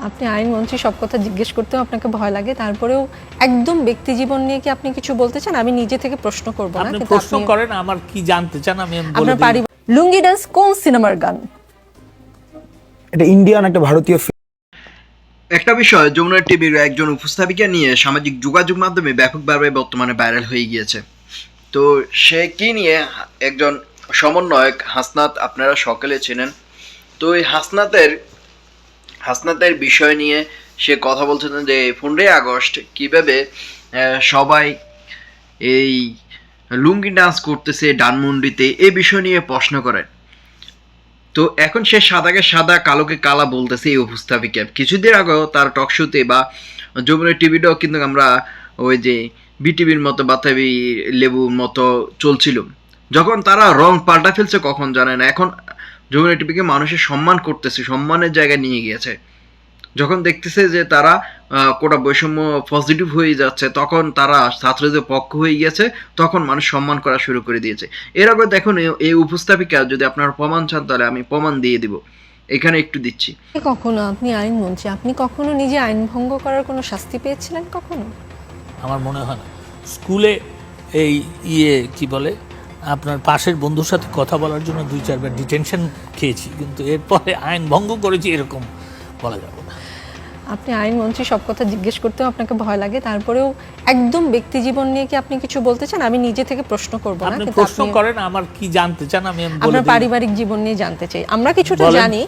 আপনি আইনমন্ত্রী, সব কথা জিজ্ঞেস করতেও আপনাকে ভয় লাগে, তারপরেও একদম ব্যক্তি জীবন নিয়ে কি আপনি কিছু বলতে চান? আমি নিজে থেকে প্রশ্ন করব না, আপনি কিন্তু প্রশ্ন করেন, আমার কি জানতে চান আমি বলে আপনার দিই। পারিবারিক লুঙ্গি ডান্স কোন সিনেমার গান? এটা ইন্ডিয়ান একটা ভারতীয় একটা বিষয়, যমুনা টিভির একজন উপস্থাপিকা নিয়ে সামাজিক যোগাযোগ মাধ্যমে ব্যাপকভাবে বর্তমানে ভাইরাল হয়ে গিয়েছে। তো সে কি নিয়ে, একজন সমন্বয়ক হাসনাত, আপনারা সকলে চেনেন। তো এই হাসনাতের বিষয় নিয়ে সে কথা বলছেন যে 15ই আগস্ট কিভাবে সবাই এই লুঙ্গি ডান্স করতেছে ডানমুন্ডিতে, এই বিষয় নিয়ে প্রশ্ন করেন। তো এখন সে সাদাকে সাদা কালোকে কালা বলতেছে এই উপস্থাপিকা। কিছুদিন আগেও তার টক শোতে বা যমুনা টিভিটাও কিন্তু আমরা ওই যে বিটিভির মতো বাতাবি লেবুর মতো চলছিল, যখন তারা রং পাল্টা ফেলছে কখন জানে না। এখন যমুনা টিভিকে মানুষের সম্মান করতেছে, সম্মানের জায়গায় নিয়ে গিয়েছে। যখন দেখতেছে যে তারা কোটা বৈষম্য পজিটিভ হয়ে যাচ্ছে, তখন তারা ছাত্রদের পক্ষ হয়ে গিয়েছে, তখন মানুষ সম্মান করা শুরু করে দিয়েছে। এর আগে দেখুন, এই উপস্থাপিকা, যদি আপনার প্রমাণ চান তাহলে আমি প্রমাণ দিয়ে দিব, এখানে একটু দিচ্ছি। কখনো আপনি আইনমন্ত্রী, আপনি কখনো নিজে আইন ভঙ্গ করার কোনো শাস্তি পেয়েছিলেন কখনো? আমার মনে হয় না। স্কুলে এই কি বলে, আপনার পাশের বন্ধুর সাথে কথা বলার জন্য 2-4 বার ডিটেনশন খেয়েছি, কিন্তু এরপরে আইন ভঙ্গ করেছি এরকম বলা যাবে না। আপনি আইনমন্ত্রী, সব কথা জিজ্ঞেস করতেও আপনাকে ভয় লাগে, তারপরেও একদম ব্যক্তি জীবন নিয়ে কি আপনি কিছু বলতে চান? আমি নিজে থেকে প্রশ্ন করব না, আপনি কিন্তু প্রশ্ন করেন, আমার কি জানতে চান আমি বলে আপনার দিই। পারিবারিক জীবন নিয়ে জানতে চাই। আমরা কিছুটা বলেন। জানি,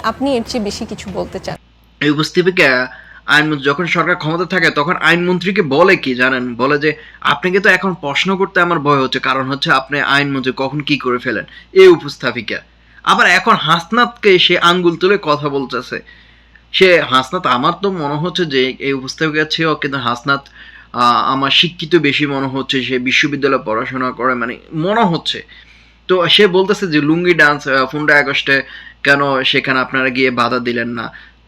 আপনি এর চেয়ে বেশি কিছু বলতে চান। এই উপস্থাপিকা আইনমন্ত্রী, যখন সরকার ক্ষমতা থাকে তখন আইনমন্ত্রীকে বলে কি জানেন, বলে যে আপনাকে তো এখন প্রশ্ন করতে আমার ভয় হচ্ছে, কারণ হচ্ছে আপনি আইনমন্ত্রী কখন কি করে ফেলেন। এই উপস্থাপিকা আবার এখন হাসনাতকে সে আঙ্গুল তুলে কথা বলতেছে। সে হাসনাত, আমার তো মনে হচ্ছে যে এই উপস্থাপিকার চেয়েও কিন্তু হাসনাত আমার শিক্ষিত বেশি মনে হচ্ছে। সে বিশ্ববিদ্যালয়ে পড়াশোনা করে, মানে মনে হচ্ছে। তো সে বলতেছে যে লুঙ্গি ডান্স 15 আগস্টে কেন সেখানে আপনারা গিয়ে বাধা দিলেন না।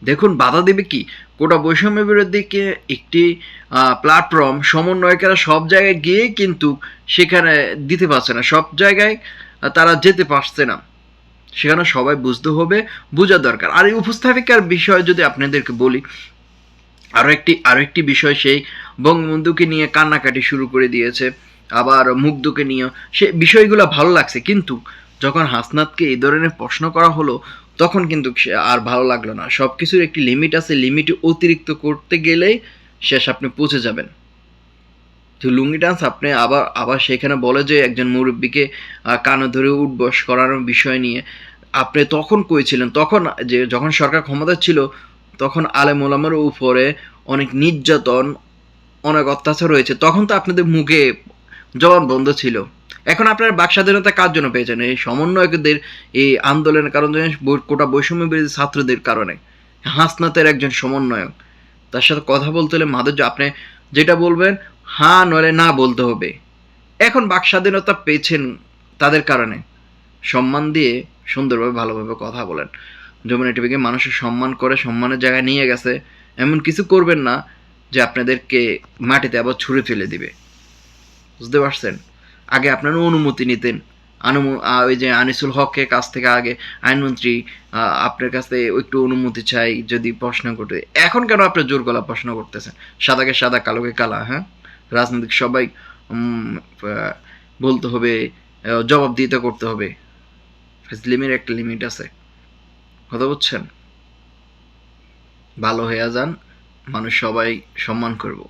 দেখুন, বাধা দেবে কি, কোটা বৈষম্য বিরোধী একটি প্ল্যাটফর্ম, সমন্বয়কেরা সব জায়গায় গিয়ে কিন্তু সেখানে দিতে পারছে না, সব জায়গায় তারা যেতে পারছে না। সেখানে সবাই বুঝতে হবে, বোঝা দরকার। আর এই উপস্থাপিকার বিষয় যদি আপনাদেরকে বলি, আরো একটি বিষয়, সেই বঙ্গবন্ধুকে নিয়ে কান্নাকাটি শুরু করে দিয়েছে, আবার মুগ্ধকে নিয়ে, সে বিষয়গুলো ভালো লাগছে। কিন্তু যখন হাসনাতকে এই ধরনের প্রশ্ন করা হলো, তখন কিন্তু সে আর ভালো লাগলো না। সব কিছুর একটি লিমিট আছে, লিমিট অতিরিক্ত করতে গেলেই শেষ আপনি পৌঁছে যাবেন। তো লুঙ্গি ডান্স আপনি আবার সেখানে বলে যে একজন মুরব্বীকে কানে ধরে উঠবস করানোর বিষয় নিয়ে আপনি তখন কইছিলেন, তখন যে যখন সরকার ক্ষমতা ছিল তখন আলেম ওলামার উপরে অনেক নির্যাতন, অনেক অত্যাচার হয়েছে, তখন তো আপনাদের মুখে জবান বন্ধ ছিল। এখন আপনারা বাক স্বাধীনতা কার জন্য পেয়েছেন? এই সমন্বয়কদের এই আন্দোলনের কারণে, কোটা বৈষম্য বিরোধী ছাত্রদের কারণে। হাসনাতের একজন সমন্বয়ক, তার সাথে কথা বলতে হলে মাধুর্য, আপনি যেটা বলবেন হ্যাঁ নইলে না বলতে হবে। এখন বাক স্বাধীনতা পেয়েছেন তাদের কারণে। সম্মান দিয়ে সুন্দরভাবে ভালোভাবে কথা বলেন। যমুনা টিভিকে মানুষের সম্মান করে সম্মানের জায়গায় নিয়ে গেছে, এমন কিছু করবেন না যে আপনাদেরকে মাটিতে আবার ছুঁড়ে ফেলে দিবে। বুঝতে পারছেন? আগে আপনারা অনুমতি নিতেন। ওই যে আনিসুল হকের কাছ থেকে আগে আইনমন্ত্রী আপনার কাছে একটু অনুমতি চাই যদি প্রশ্ন করতে। এখন কেন আপনার জোর গলা প্রশ্ন করতেছেন? সাদাকে সাদা কালোকে কালা, হ্যাঁ? রাজনৈতিক সবাই বলতে হবে, জবাব দিতে করতে হবে। ফেসলিমের একটা লিমিট আছে, কথা বুঝছেন? ভালো হয়ে যান, মানুষ সবাই সম্মান করবো।